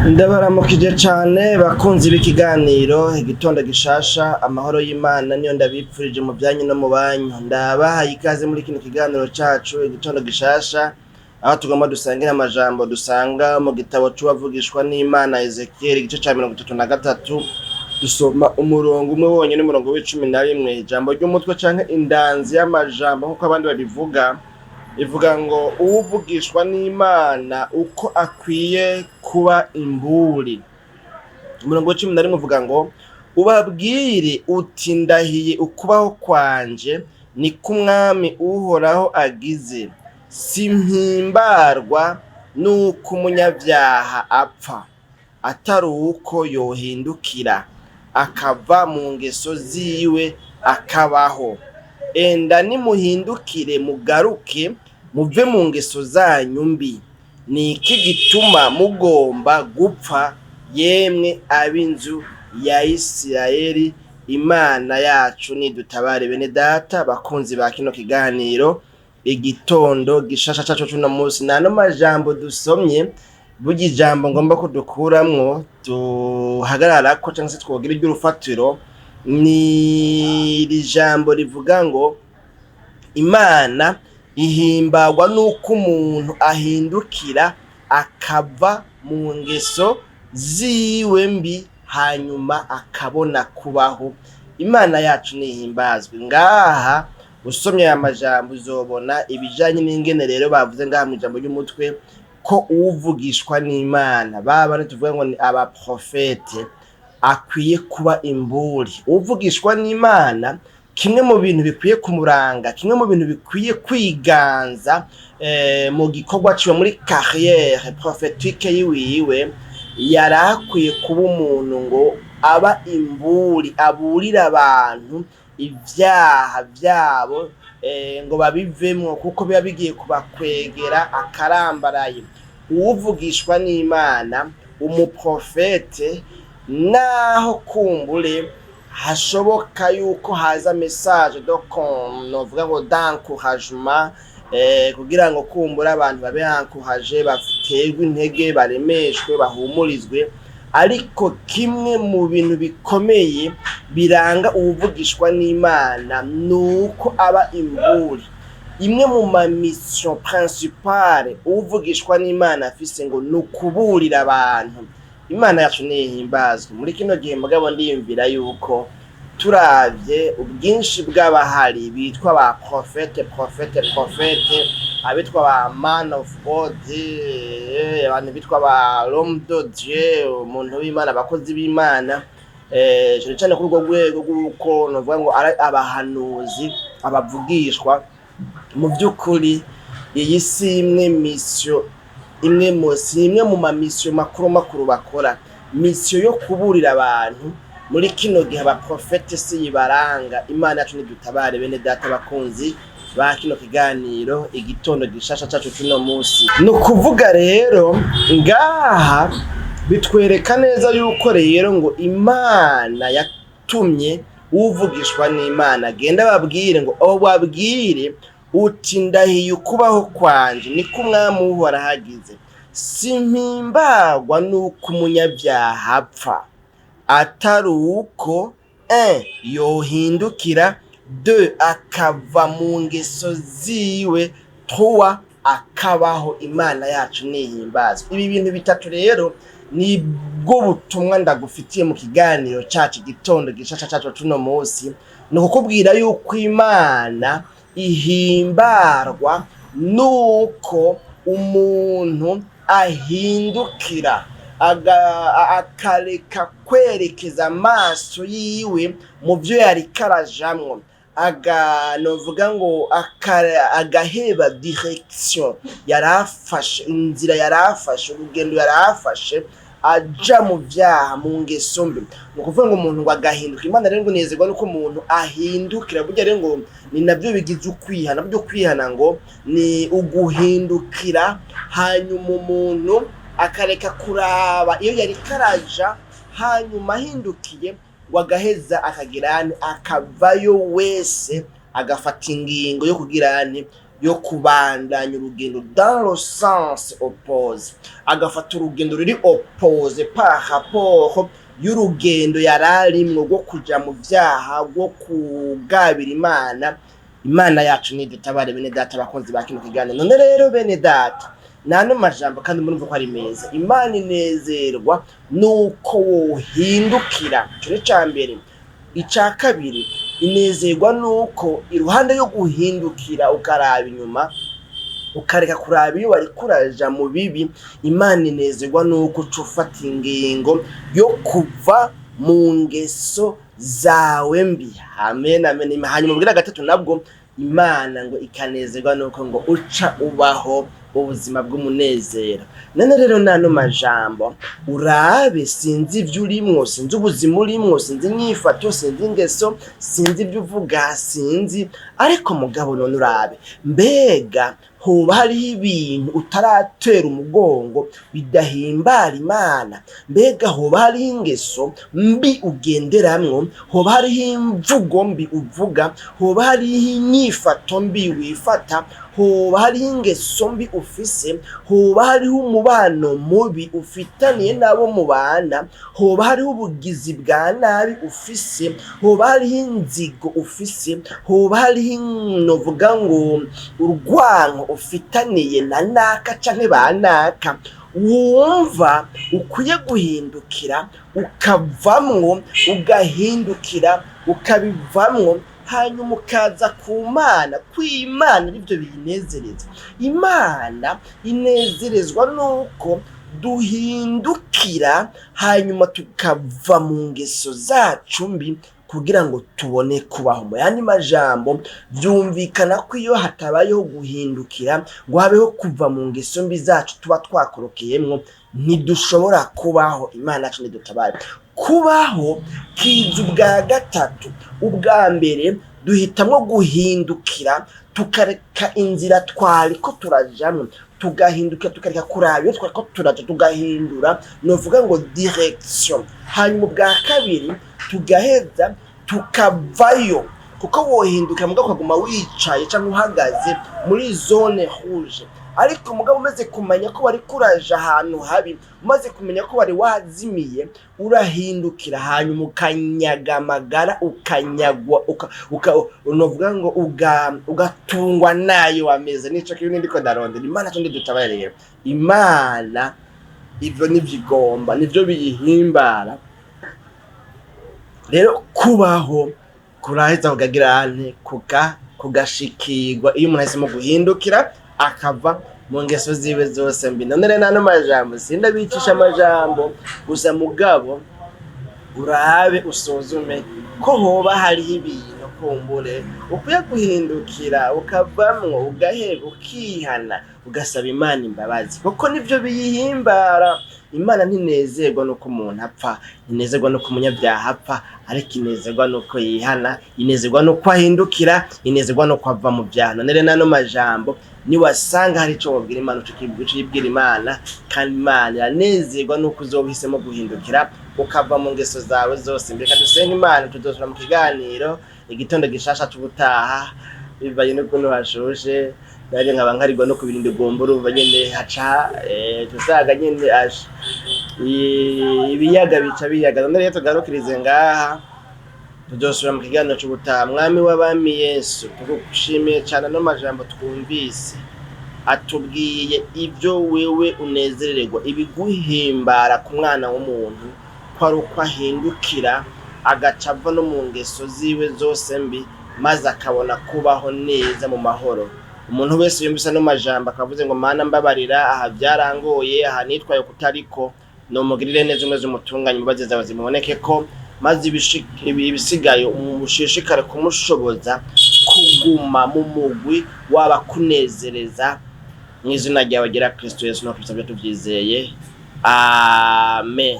Ndabaramukije cyane bakunzi b'ikiganiro igitondo gishasha amahoro y'Imana niyo ndabipfurije mu byanyu no mu banyu. Ndabahaye ikaze muri kino kiganiro cacu igitondo gishasha aho tugomba dusangira amajambo dusanga mu gitabo c'uwavugishwa n'Imana Ezekiel igice ca 33 dusoma umurongo umwe wonyene umurongo w'11 ijambo ry'umutwe canke indanzi y'amajambo nkuko abandi babivuga ivuga ngo uwuvugishwa n'Imana uko akwiye kuba imburi. Umurongo wa 11 uvuga ngo ubabwire uti ndahiye ukubaho kwanje ni kumwami uhoraho agize, simpimbarwa nuko umunyabyaha apfa atari uko yohindukira akava mu ngeso ziwe akabaho. Enda nimuhindukire mugaruke muve mu ngeso zanyu mbi. Ni iki gituma mugomba gupfa yemwe ab'inzu ya Isirayeli? Imana yacu nidutabare. Bene data bakunzi ba kino kiganiro igitondo gishasha cacu cuno munsi, nano majambo dusomye burya ijambo ngomba kudukuramwo duhagararako cyangwa se twogira iry'urufatiro ni iri jambo rivuga ngo Imana ihimbagwa nuko umuntu ahindukira akava mu ngeso ziwe mbi hanyuma akabona kubaho. Imana yacu nihimbazwe. Ngaha usomye aya majambo uzobona ibijanye n'ingene rero bavuze ngaha mu ijambo ry'umutwe ko uwuvugishwa n'Imana baba tuvuga ngo ni abaprofete akwiye kuba imburi. Uvugishwa n'Imana kimwe mu bintu bikwiye kumuranga, kimwe mu bintu bikwiye kwiganza mu gikorwa cyo muri carrière prophétique yiwe, yarakwiye kuba umuntu ngo aba imburi, aburira abantu ibyaha byabo ngo babivemwo kuko biba bigiye kubakwegera akarambaraye. Uwuvugishwa n'Imana umuprofete naho kumbure hashoboka yuko haza message novuga ngo d'encouragement kugira ngo kumbura abantu babe encouragé baterwe intege baremeshwe bahumurizwe, ariko kimwe mu bintu bikomeye biranga uwuvugishwa n'Imana nuko aba imburi. Imwe mu ma mission principale uwuvugishwa n'Imana afise ngo nukuburira abantu. Imana yacu nihimbazwe. Muri kino gihe mugabo ndiyumvira yuko turavye ubwinshi bw'abahari bitwa ba prophète abitwa ba man of God, abantu bitwa ba l'homme de Dieu, umuntu w'Imana, abakozi b'Imana, cyane kuri urwo rwego rw'uko novuga ngo ari abahanuzi abavugishwa. Mu by'ukuri iyi si imwe mu ma mission makuru bakora, mission yo kuburira abantu. Muri kino gihe abaprofete si yibaranga. Imana yacu nidutabare bene data bakunzi ba kino kiganiro igitondo gishasha cacu cuno munsi. No kuvuga rero ngaha bitwereka neza yuko rero ngo Imana yatumye uvugishwa n'Imana genda babwire ngo babwire uti ndahiye ukubaho kwanje ni kumwami uhora hagize, simpimbarwa nuko umunyabyaha apfa atari uko yohindukira, 2 akava mu ngeso ziwe, 3 akabaho. Imana yacu nihimbazwe. Ibi bintu bitatu rero ni bwo butumwa ndagufitiye mu kiganiro cacu gitondo gishasha cacu cuno munsi, no kukubwira yuko Imana ihimbarwa nuko umuntu ahindukira akareka kwerekeza amaso yiwe mu byo yari karajamwo, novuga ngo agaheba direction yarafashe, inzira yarafashe, urugendo yarafashe aja mu byaha mu ngeso mbi. Ni ukuvuga ngo umuntu ngo agahinduka. Imana rero ngo nezerwa nuko umuntu ahindukira. Burya rero ngo ni nabyo bigize ukwihana. Byo kwihana ngo ni uguhindukira hanyuma umuntu akareka kuraba iyo yari karaja, hanyuma ahindukiye wagaheza akagirane akavayo wese agafata ingingo yo kugirane yo kubandanya urugendo dans le sens oppose, agafata urugendo ruri oppose par rapport y'urugendo yararimwo rwo kuja mu vyaha, rwo kugabira Imana yacu nidutabare bene data abakunzi ba kino kiganiro. None rero bene data, nano majambo kandi murumva ko ari meza. Imana inezerwa nuko wohindukira, cyo cyambere. Ica kabiri, inezerwa nuko iruhande yo guhindukira ukaraba inyuma, ukareka kuraba iyo wari kuraja mu bibi, Imana inezerwa nuko cufata ingingo yo kuva mu ngeso zawe mbi. Amen amen. Hanyuma ubwira gatatu nabwo, Imana ngo ikanezerwa nuko ngo uca ubaho ubuzima bw'umunezero. None rero nano majambo urabe, sinzi ivyo urimwo, sinzi ubuzima urimwo, sinzi inyifato, sinzi ingeso, sinzi ivyo uvuga, sinzi, ariko mugabo none urabe, mbega hoba hariho ibintu utaratera umugongo bidahimbara Imana? Mbega hoba hariho ingeso mbi ugenderamwo? Hoba hariho imvugo mbi uvuga? Hoba hariho inyifato mbi wifata? Hoba hariho ingeso mbi ufise? Hoba hariho umubano mubi ufitaniye nabo mubana? Hoba hariho ubugizi bwa nabi ufise? Hoba hariho inzigo ufise? Hoba hariho novuga ngo urwango ufitaniye na naka canke banaka? Wumva ukwiye guhindukira ukavamwo, ugahindukira ukabivamwo, hanyuma ukaza ku Mana, kw'Imana nivyo biyinezereza. Imana inezerezwa nuko duhindukira hanyuma tukava mu ngeso zacu mbi kugira ngo tubone kubaho. Mu yandi majambo, byumvikana ko iyo hatabayeho guhindukira ngo habeho kuva mu ngeso mbi zacu tuba twakorokeyemwo, ntidushobora kubaho. Imana yacu nidutabare. Kubaho kiza ubwa gatatu. Ubwa mbere duhitamwo guhindukira tukareka inzira twariko turajamwo, tugahindukira tukareka kuraba iyo twariko turaja, tugahindura novuga ngo direction. Hanyuma ubwa kabiri tugaheza tukavayo, kuko wohindukira mugabo ukaguma wicaye canke uhagaze muri zone rouge. Ariko mugabo umaze kumenya ko wari kuraja ahantu habi, umaze kumenya ko wari wazimiye, urahindukira hanyuma ukanyaga amagara, ukanyagwa unovuga ngo ugatungwa nayo wameze. Nico kintu ndiko ndarondera. Imana cyo ndidutabare rero. Imana ivyo nivyigomba, nivyo biyihimbara. Rero kubaho kuraheza kugagira ante kugashikirwa iyo umuntu ahisemo guhindukira akava mu ngeso ziwe zose mbi. None rero nano majambo sindabicisha amajambo gusa, mugabo urabe usuzume ko hoba hariho ibintu kumbure ukwiye guhindukira ukavamwo, ugaheba, ukihana, ugasaba Imana imbabazi, kuko nivyo biyihimbara. Imana ntinezerwa nuko umuntu apfa, inezerwa nuko umunyabyaha apfa, ariko inezerwa nuko yihana, inezerwa nuko ahindukira, inezerwa nuko ava mu byaha. None rero nano majambo niwasanga hari ico wabwira Imana, ucibwira Imana, kandi Imana iranezerwa nuko uzobihisemo guhindukira ukava mu ngeso zawe zose. Mbere dusenge Imana, tudosura mu kiganiro igitondo gishasha c'ubutaha, bivaye n'ukuntu hashushe. Naje nkaba nkarirwa no kubirinde gomboro uva nyene haca tusaga nyene asha ibiyaga bica biyaga. None rero tugarukirize ngaha, tudosura mu kiganiro c'ubutaha. Mwami w'abami Yesu, tugushimiye cyane no majambo twumvise atubwiye ivyo wewe unezererwa, ibiguhimbara ku mwana w'umuntu, ko ari uko ahindukira agaca ava no mu ngeso ziwe zose mbi, maze akabona kubaho neza mu mahoro. Umuntu wese yumvise no majambo akavuze ngo Mana mbabarira, aha byarangoye, aha nitwaye kutariko, no mugirire neza umeze umutunganye, imbabazi zawe zimuboneke ko, maze ibisigaye umushishikare kumushoboza kuguma mu mugwi w'abakunezereza. Mu izina ryawe gira Kristo Yesu no Kristo tuvyizeye. Amen.